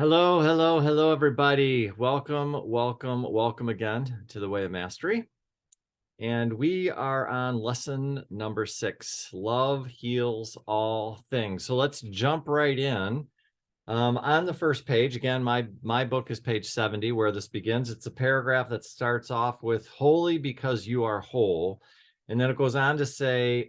Hello, hello, hello, everybody. Welcome again to the Way of Mastery. And we are on lesson number 6. Love heals all things. So let's jump right in. On the first page, again, my book is page 70, where this begins. It's a paragraph that starts off with "Holy because you are whole," and then it goes on to say,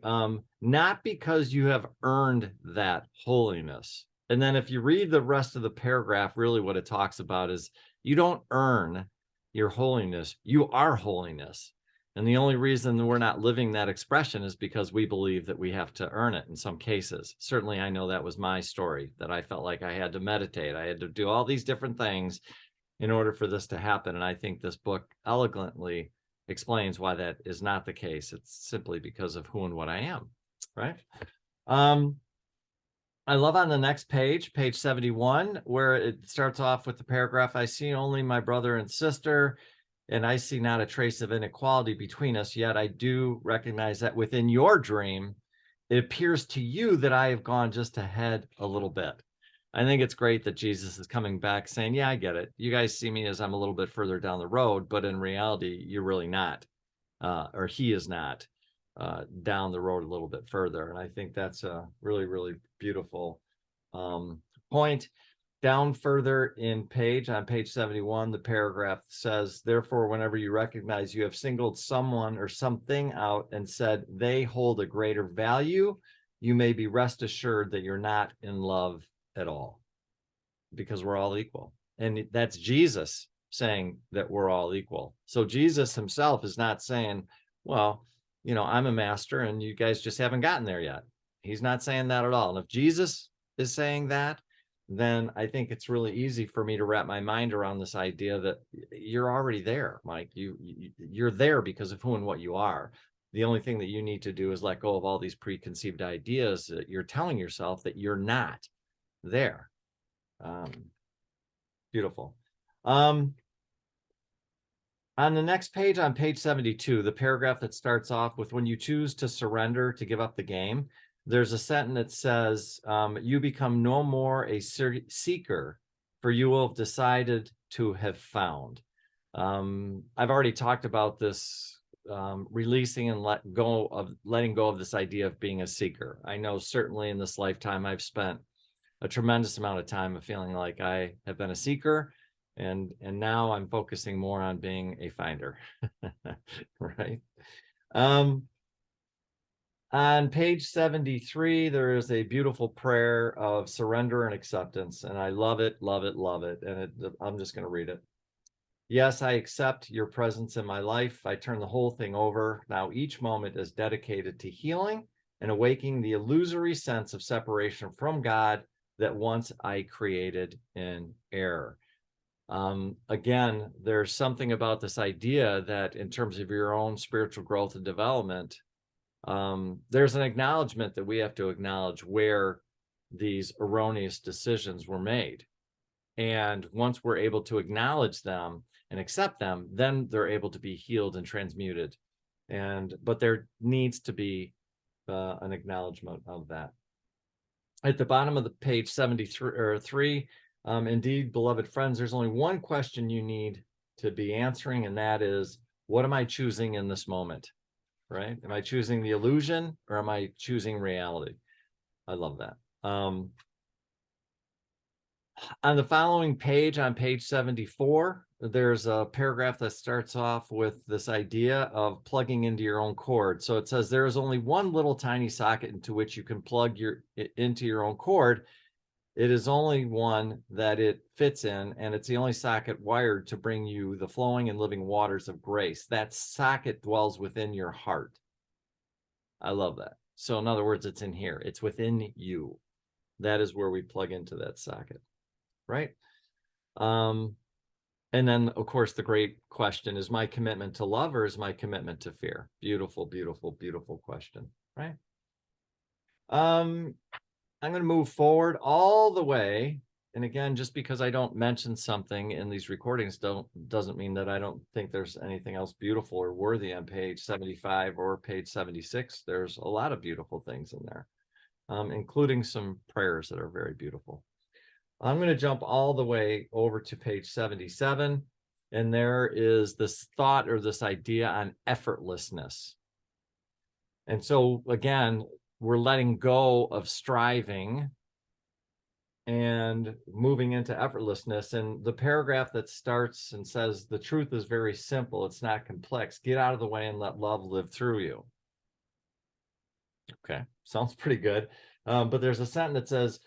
"Not because you have earned that holiness." And then if you read the rest of the paragraph, really what it talks about is you don't earn your holiness, you are holiness. And the only reason we're not living that expression is because we believe that we have to earn it in some cases. Certainly, I know that was my story, that I felt like I had to meditate. I had to do all these different things in order for this to happen. And I think this book elegantly explains why that is not the case. It's simply because of who and what I am, right? I love on the next page, page 71, where it starts off with the paragraph, "I see only my brother and sister, and I see not a trace of inequality between us, yet I do recognize that within your dream, it appears to you that I have gone just ahead a little bit." I think it's great that Jesus is coming back saying, yeah, I get it. You guys see me as I'm a little bit further down the road, but in reality, you're really not, or he is not down the road a little bit further. And I think that's a really, really beautiful point. Down further in page, on page 71, the paragraph says, "Therefore, whenever you recognize you have singled someone or something out and said they hold a greater value, you may be rest assured that you're not in love at all, because we're all equal." And that's Jesus saying that we're all equal. So Jesus himself is not saying, well, I'm a master and you guys just haven't gotten there yet. He's not saying that at all. And if Jesus is saying that, then I think it's really easy for me to wrap my mind around this idea that you're already there, Mike. You're there because of who and what you are. The only thing that you need to do is let go of all these preconceived ideas that you're telling yourself that you're not there. Beautiful. On the next page, on page 72, the paragraph that starts off with, "When you choose to surrender, to give up the game," there's a sentence that says, "You become no more a seeker, for you will have decided to have found." I've already talked about this, releasing and letting go of this idea of being a seeker. I know certainly in this lifetime, I've spent a tremendous amount of time of feeling like I have been a seeker, and now I'm focusing more on being a finder. Right. On page 73, there is a beautiful prayer of surrender and acceptance, and I love it, love it, love it. And I'm just going to read it. "Yes, I accept your presence in my life. I turn the whole thing over. Now each moment is dedicated to healing and awakening the illusory sense of separation from God that once I created in error." Again, there's something about this idea that in terms of your own spiritual growth and development, there's an acknowledgement that we have to acknowledge where these erroneous decisions were made. And once we're able to acknowledge them and accept them, then they're able to be healed and transmuted. But there needs to be an acknowledgement of that. At the bottom of the page 73, "Indeed, beloved friends, there's only one question you need to be answering, and that is, what am I choosing in this moment?" Right? Am I choosing the illusion or am I choosing reality? I love that. On the following page, on page 74, there's a paragraph that starts off with this idea of plugging into your own cord. So it says, "There is only one little tiny socket into which you can plug into your own cord. It is only one that it fits in, and it's the only socket wired to bring you the flowing and living waters of grace. That socket dwells within your heart." I love that. So in other words, it's in here. It's within you. That is where we plug into that socket, right? And then, of course, the great question is, my commitment to love or is my commitment to fear? Beautiful, beautiful, beautiful question, right? I'm going to move forward all the way. And again, just because I don't mention something in these recordings doesn't mean that I don't think there's anything else beautiful or worthy on page 75 or page 76. There's a lot of beautiful things in there, including some prayers that are very beautiful. I'm going to jump all the way over to page 77. And there is this thought or this idea on effortlessness. And so again, we're letting go of striving and moving into effortlessness. And the paragraph that starts and says, the truth is very simple, it's not complex. Get out of the way and let love live through you. Okay, sounds pretty good. But there's a sentence that says,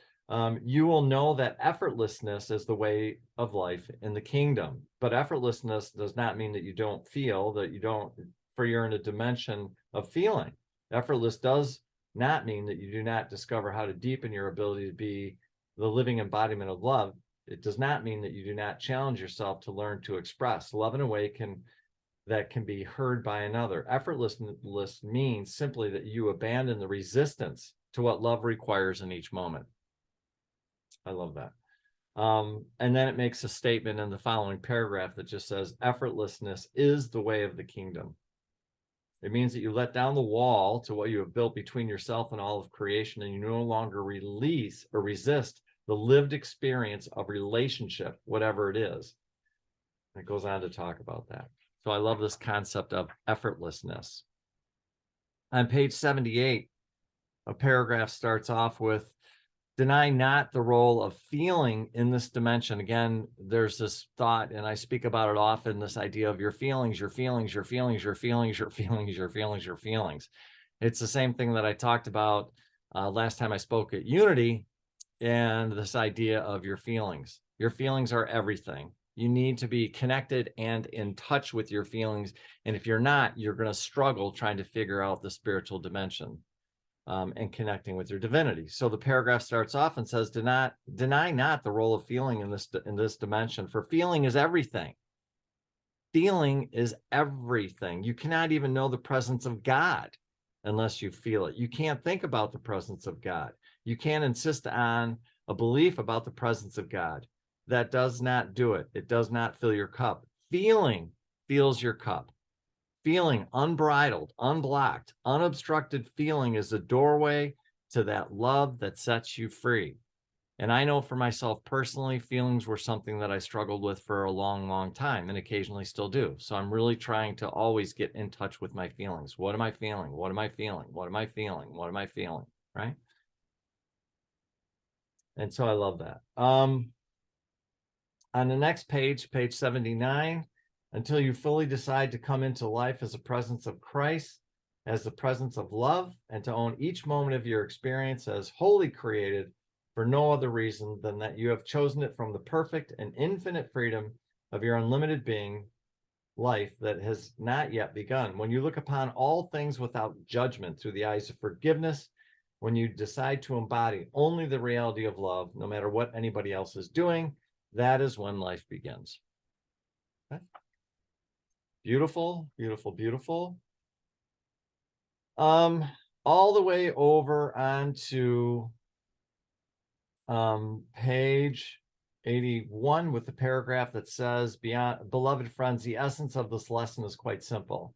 you will know that effortlessness is the way of life in the kingdom. But effortlessness does not mean that you don't feel, that you don't, for you're in a dimension of feeling. Effortless does not mean that you do not discover how to deepen your ability to be the living embodiment of love. It does not mean that you do not challenge yourself to learn to express. Love in a way that can be heard by another. Effortlessness means simply that you abandon the resistance to what love requires in each moment. I love that. And then it makes a statement in the following paragraph that just says, effortlessness is the way of the kingdom. It means that you let down the wall to what you have built between yourself and all of creation, and you no longer release or resist the lived experience of relationship, whatever it is. It goes on to talk about that. So I love this concept of effortlessness. On page 78, a paragraph starts off with, deny not the role of feeling in this dimension. Again, there's this thought, and I speak about it often, this idea of your feelings, your feelings, your feelings, your feelings, your feelings, your feelings, your feelings. It's the same thing that I talked about last time I spoke at Unity, and this idea of your feelings. Your feelings are everything. You need to be connected and in touch with your feelings. And if you're not, you're going to struggle trying to figure out the spiritual dimension. And connecting with your divinity. So the paragraph starts off and says, deny not the role of feeling in this dimension, for feeling is everything. Feeling is everything. You cannot even know the presence of God unless you feel it. You can't think about the presence of God. You can't insist on a belief about the presence of God. That does not do it. It does not fill your cup. Feeling fills your cup. Feeling unbridled, unblocked, unobstructed feeling is the doorway to that love that sets you free. And I know for myself personally, feelings were something that I struggled with for a long, long time and occasionally still do. So I'm really trying to always get in touch with my feelings. What am I feeling? What am I feeling? What am I feeling? What am I feeling? Right? And so I love that. On the next page, page 79, until you fully decide to come into life as a presence of Christ, as the presence of love, and to own each moment of your experience as wholly created for no other reason than that you have chosen it from the perfect and infinite freedom of your unlimited being life that has not yet begun. When you look upon all things without judgment through the eyes of forgiveness, when you decide to embody only the reality of love, no matter what anybody else is doing, that is when life begins. Okay. Beautiful, beautiful, beautiful. All the way over onto page 81 with the paragraph that says, beyond beloved friends, the essence of this lesson is quite simple.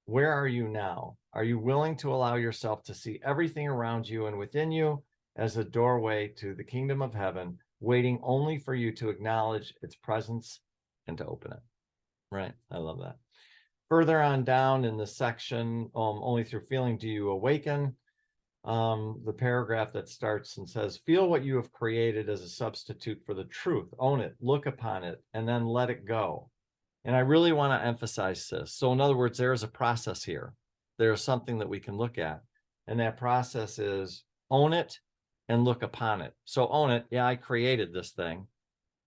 Where are you now? Are you willing to allow yourself to see everything around you and within you as a doorway to the kingdom of heaven, waiting only for you to acknowledge its presence and to open it? Right. I love that. Further on down in the section, only through feeling do you awaken, the paragraph that starts and says, feel what you have created as a substitute for the truth, own it, look upon it, and then let it go. And I really want to emphasize this. So in other words, there is a process here. There's something that we can look at. And that process is own it and look upon it. So own it. Yeah, I created this thing.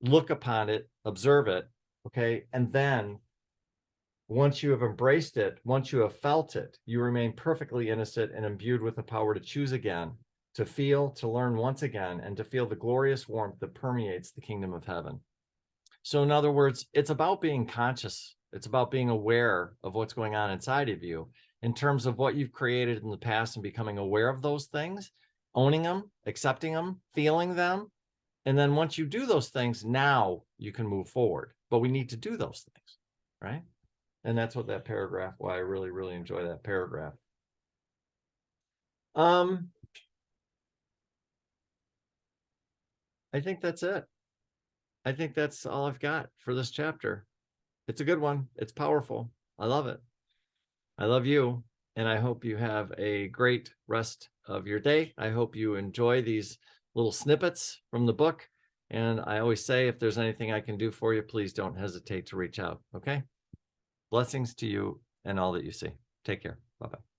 Look upon it, observe it. Okay. And then once you have embraced it, once you have felt it, you remain perfectly innocent and imbued with the power to choose again, to feel, to learn once again, and to feel the glorious warmth that permeates the kingdom of heaven. So in other words, it's about being conscious. It's about being aware of what's going on inside of you in terms of what you've created in the past and becoming aware of those things, owning them, accepting them, feeling them. And then once you do those things, now you can move forward. But we need to do those things, right? And that's what that paragraph, why I really, really enjoy that paragraph. I think that's it. I think that's all I've got for this chapter. It's a good one. It's powerful. I love it. I love you, and I hope you have a great rest of your day. I hope you enjoy these little snippets from the book. And I always say, if there's anything I can do for you, please don't hesitate to reach out. Okay? Blessings to you and all that you see. Take care. Bye-bye.